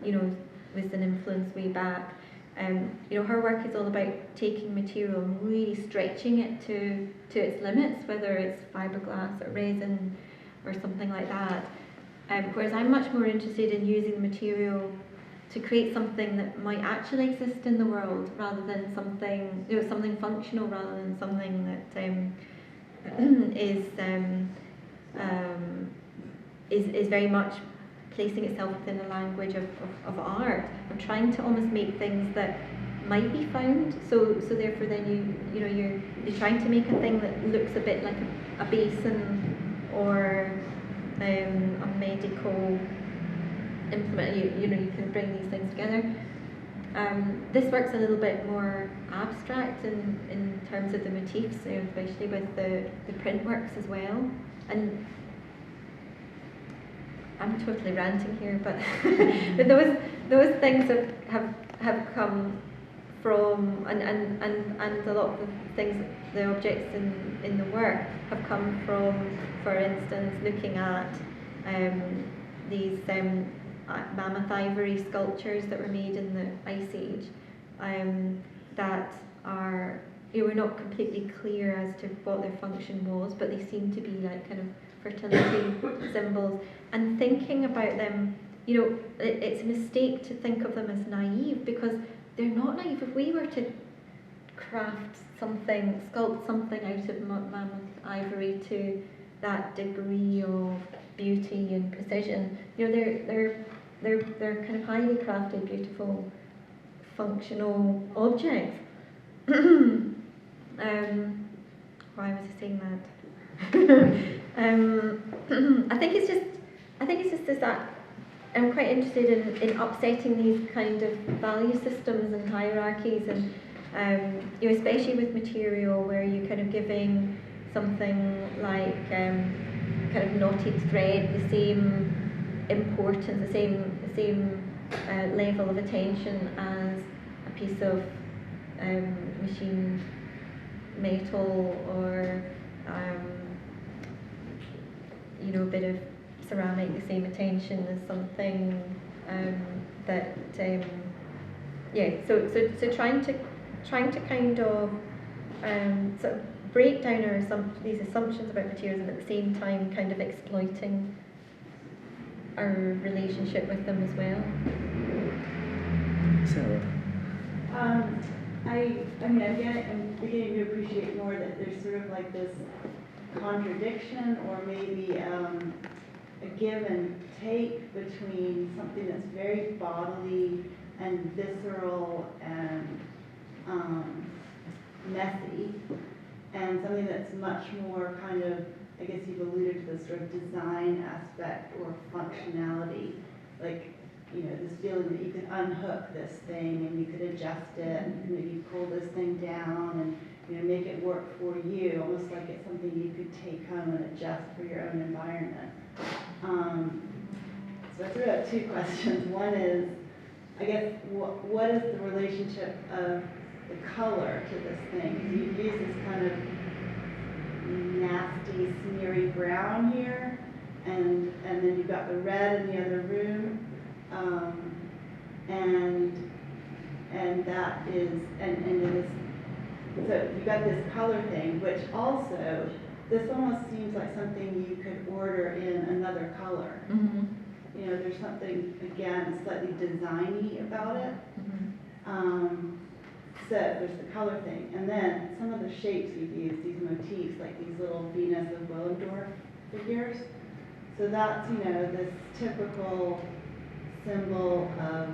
you know, was an influence way back. You know, her work is all about taking material and really stretching it to its limits, whether it's fiberglass or resin or something like that. Whereas I'm much more interested in using the material to create something that might actually exist in the world, rather than something, you know, something functional, rather than something that is very much placing itself within the language of art. I'm trying to almost make things that might be found. So therefore, then you know you're trying to make a thing that looks a bit like a basin or a medical implement. You know, you can bring these things together. This work's a little bit more abstract in terms of the motifs, you know, especially with the print works as well. And I'm totally ranting here, but but those things have come from, and a lot of the things, the objects in the work have come from, for instance, looking at these mammoth ivory sculptures that were made in the Ice Age, that are, you know, we're not completely clear as to what their function was, but they seem to be like kind of fertility symbols. And thinking about them, you know, it's a mistake to think of them as naive, because they're not naive. If we were to craft something, sculpt something out of mammoth ivory to that degree of beauty and precision, you know, they're kind of highly crafted, beautiful, functional objects. Why was I saying that? I think it's just that I'm quite interested in upsetting these kind of value systems and hierarchies, and you know, especially with material, where you're kind of giving something like kind of knotted thread the same importance, the same level of attention as a piece of machined metal, or you know, a bit of ceramic, the same attention as something that yeah. So trying to kind of sort of break down these assumptions about materials, and at the same time kind of exploiting our relationship with them as well. Sarah? I'm beginning to appreciate more that there's sort of like this contradiction, or maybe a give and take between something that's very bodily and visceral and messy, and something that's much more kind of, I guess you've alluded to this sort of design aspect or functionality, like, you know, this feeling that you can unhook this thing and you could adjust it and maybe pull this thing down and, you know, make it work for you, almost like it's something you could take home and adjust for your own environment. So I threw out two questions. One is, I guess, what is the relationship of the color to this thing? You use this kind of nasty, smeary brown here, and then you've got the red in the other room, and that is, and it is, so you've got this color thing, which also, this almost seems like something you could order in another color. Mm-hmm. You know, there's something, again, slightly designy about it. Mm-hmm. So there's the color thing, and then some of the shapes you've used, these motifs, like these little Venus of Willendorf figures. So that's, you know, this typical symbol of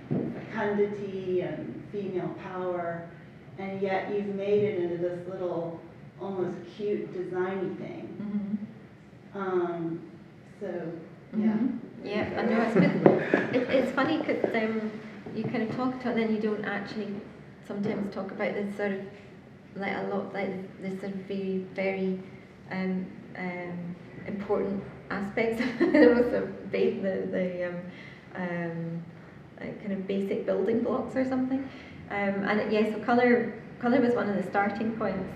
fecundity and female power, and yet you've made it into this little almost cute designy thing. So yeah. Yeah, I know. It's good. It's funny because you kind of talk to it, and then you don't actually sometimes talk about this sort of like a lot like this sort of very very important aspects of the kind of basic building blocks or something. So colour was one of the starting points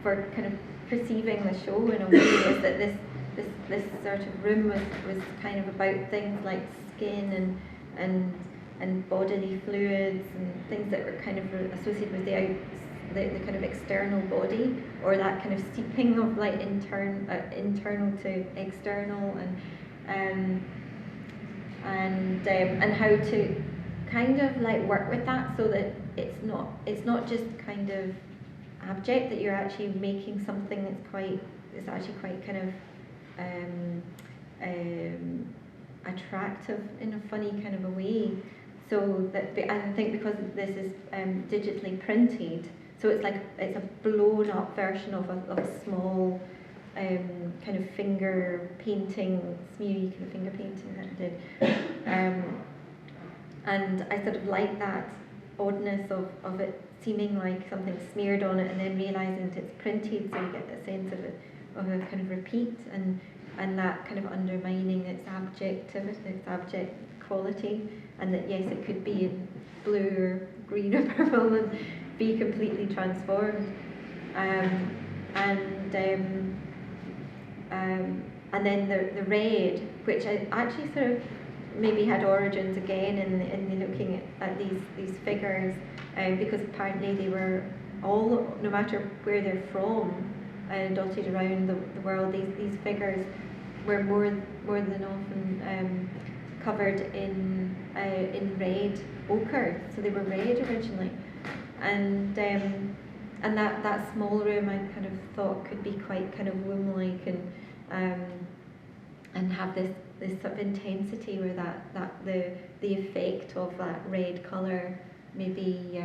for kind of perceiving the show in a way, is that this sort of room was kind of about things like skin and bodily fluids and things that were kind of associated with the kind of external body, or that kind of steeping of like internal to external, and how to kind of like work with that so that it's not just kind of abject, that you're actually making something that's actually quite kind of attractive in a funny kind of a way. So that, I think because this is digitally printed, so it's a blown up version of a small kind of finger painting, smeary kind of finger painting that I did. And I sort of like that oddness of it seeming like something smeared on it and then realising that it's printed, so you get that sense of a kind of repeat, and that kind of undermining its abjectivity, its abject quality, and that yes, it could be in blue or green or purple and be completely transformed. And then the red, which I actually sort of maybe had origins again in looking at these figures, because apparently they were all, no matter where they're from, dotted around the world, these figures were more than often covered in red ochre, so they were red originally, and that small room I kind of thought could be quite kind of womb-like and have this sort of intensity where that the effect of that red colour maybe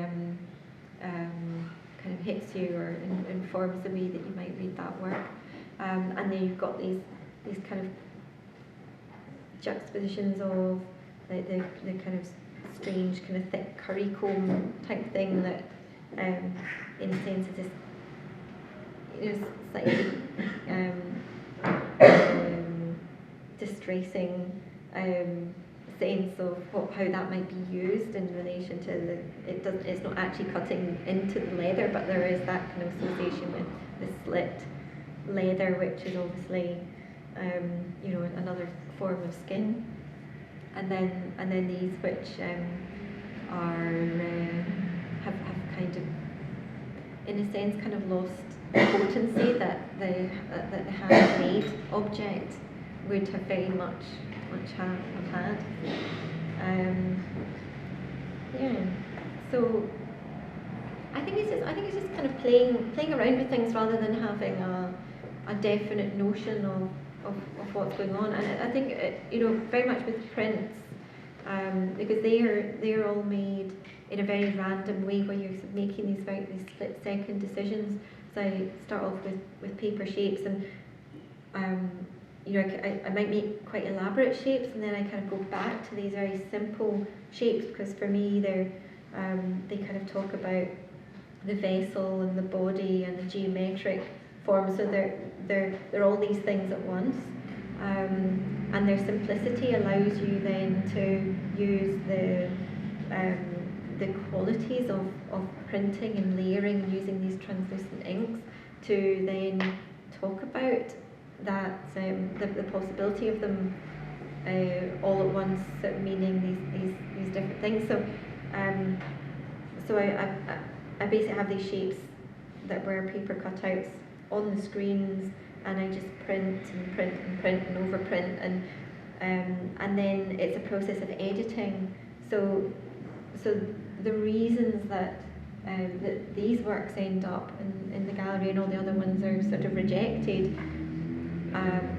kind of hits you or informs the way that you might read that work, and then you've got these kind of juxtapositions of like the kind of strange kind of thick currycomb type thing that in a sense is this slightly distressing sense of how that might be used in relation to it's not actually cutting into the leather, but there is that kind of association with the slit leather, which is obviously another form of skin, and then these which have kind of in a sense kind of lost the potency that the handmade object would have very much have had. So I think it's just kind of playing around with things rather than having a definite notion of what's going on. And I think very much with prints, because they're all made in a very random way where you're making these split-second decisions. So I start off with paper shapes, and I might make quite elaborate shapes, and then I kind of go back to these very simple shapes, because for me they kind of talk about the vessel and the body and the geometric form. So they're all these things at once, and their simplicity allows you then to use the qualities of printing and layering and using these translucent inks to then talk about that the possibility of them all at once, sort of meaning these different things. So I basically have these shapes that were paper cutouts on the screens, and I just print and print and print and overprint, and then it's a process of editing. So the reasons that these works end up in the gallery and all the other ones are sort of rejected,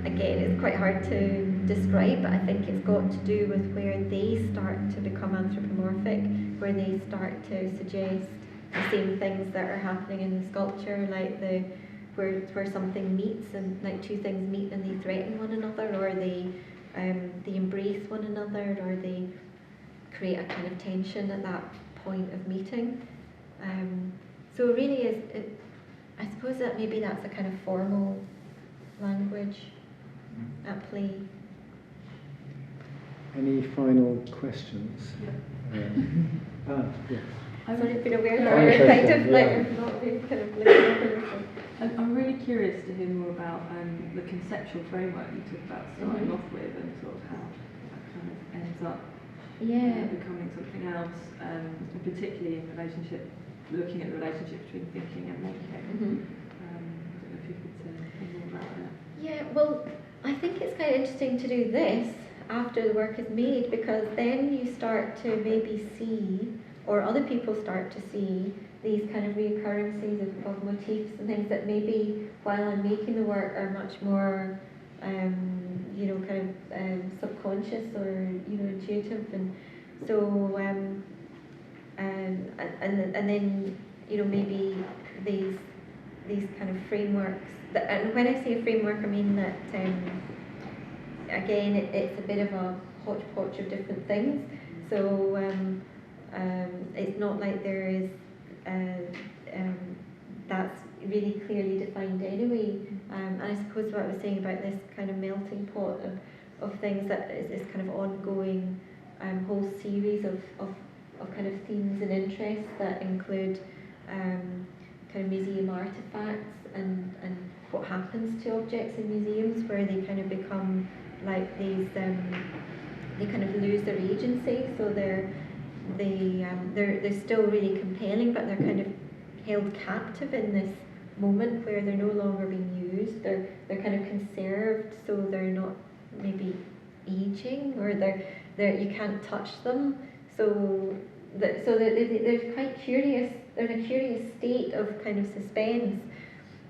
again, it's quite hard to describe, but I think it's got to do with where they start to become anthropomorphic, where they start to suggest the same things that are happening in the sculpture, like the where something meets and like two things meet and they threaten one another, or they embrace one another, or they create a kind of tension at that point of meeting. So it really is. I suppose that maybe that's a kind of formal language at play. Any final questions? Yeah. I've sort of been aware that we're kind of like not being kind of looking up everything. I'm really curious to hear more about the conceptual framework you talk about starting off with, and sort of how that kind of ends up becoming something else, and particularly in relationship, looking at the relationship between thinking and making. I don't know if you could say anything more about that. Yeah, well, I think it's kind of interesting to do this after the work is made, because then you start to maybe see, or other people start to see, these kind of reoccurrences of motifs and things that maybe while I'm making the work are much more, kind of subconscious or intuitive, and so and then maybe these kind of frameworks. And when I say a framework, I mean that again it's a bit of a hodgepodge of different things. So it's not like there is that's really clearly defined anyway. And I suppose what I was saying about this kind of melting pot of things that is kind of ongoing whole series of kind of themes and interests that include kind of museum artifacts and what happens to objects in museums, where they kind of become like these they kind of lose their agency, so they're still really compelling, but they're kind of held captive in this moment where they're no longer being used. They're kind of conserved, so they're not maybe aging, or you can't touch them. So they're quite curious. They're in a curious state of kind of suspense,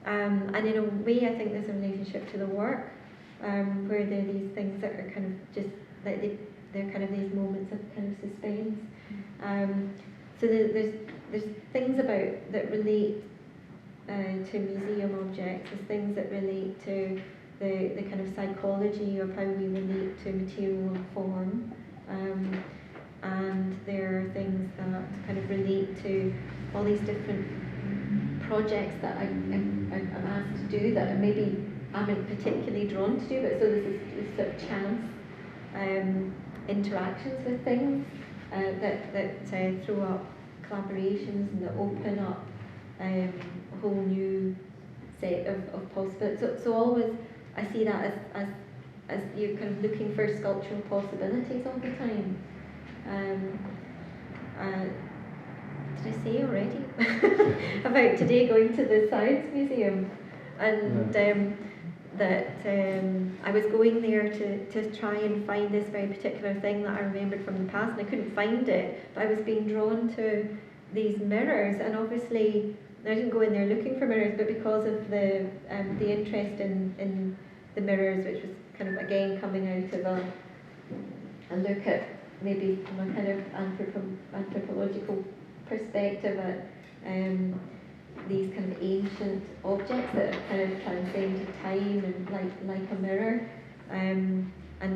and in a way, I think there's a relationship to the work, where there are these things that are kind of just like they're kind of these moments of kind of suspense. So there's things about that relate to museum objects. There's things that relate to the kind of psychology of how we relate to material and form, and there are things that kind of relate to all these different projects that I'm asked to do that maybe I'm not particularly drawn to do, but so there's this sort of chance interactions with things that throw up collaborations and that open up a whole new set of possibilities. So always I see that as you're kind of looking for sculptural possibilities all the time. Did I say already about today going to the Science Museum, and that I was going there to try and find this very particular thing that I remembered from the past, and I couldn't find it, but I was being drawn to these mirrors, and obviously I didn't go in there looking for mirrors, but because of the interest in the mirrors, which was kind of again coming out of a look at maybe from a kind of anthropological perspective at these kind of ancient objects that are kind of transcended time and like a mirror, and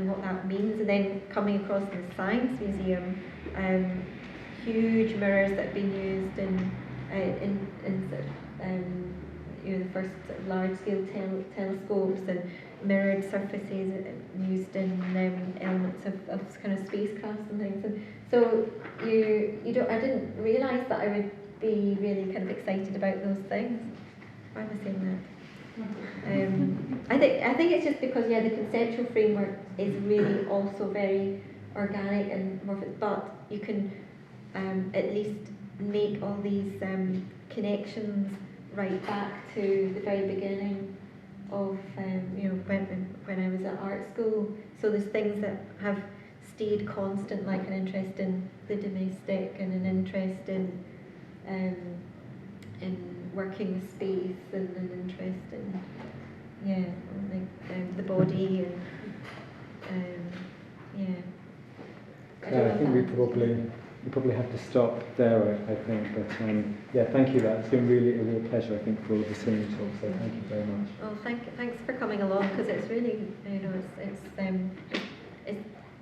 what that means. And then coming across the Science Museum, huge mirrors that have been used in the first sort of large-scale telescopes, and mirrored surfaces used in elements of kind of spacecrafts and things. And so I didn't realise that I would be really kind of excited about those things. Why am I saying that? I think it's just because the conceptual framework is really also very organic and amorphous, but you can at least make all these connections right back to the very beginning of when I was at art school. So there's things that have stayed constant, like an interest in the domestic and an interest in working with space, and an interest in the body, and I think we probably we probably have to stop there, I think. But yeah, thank you. That's been really a real pleasure, I think, for all of the singing talk. So thank you very much. Well, thanks for coming along, because it's really, you know,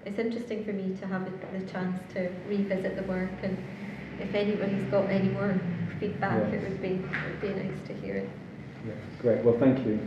it's interesting for me to have the chance to revisit the work, and if anybody's got any more feedback, Yes. it would be nice to hear it. Yeah, great. Well, thank you.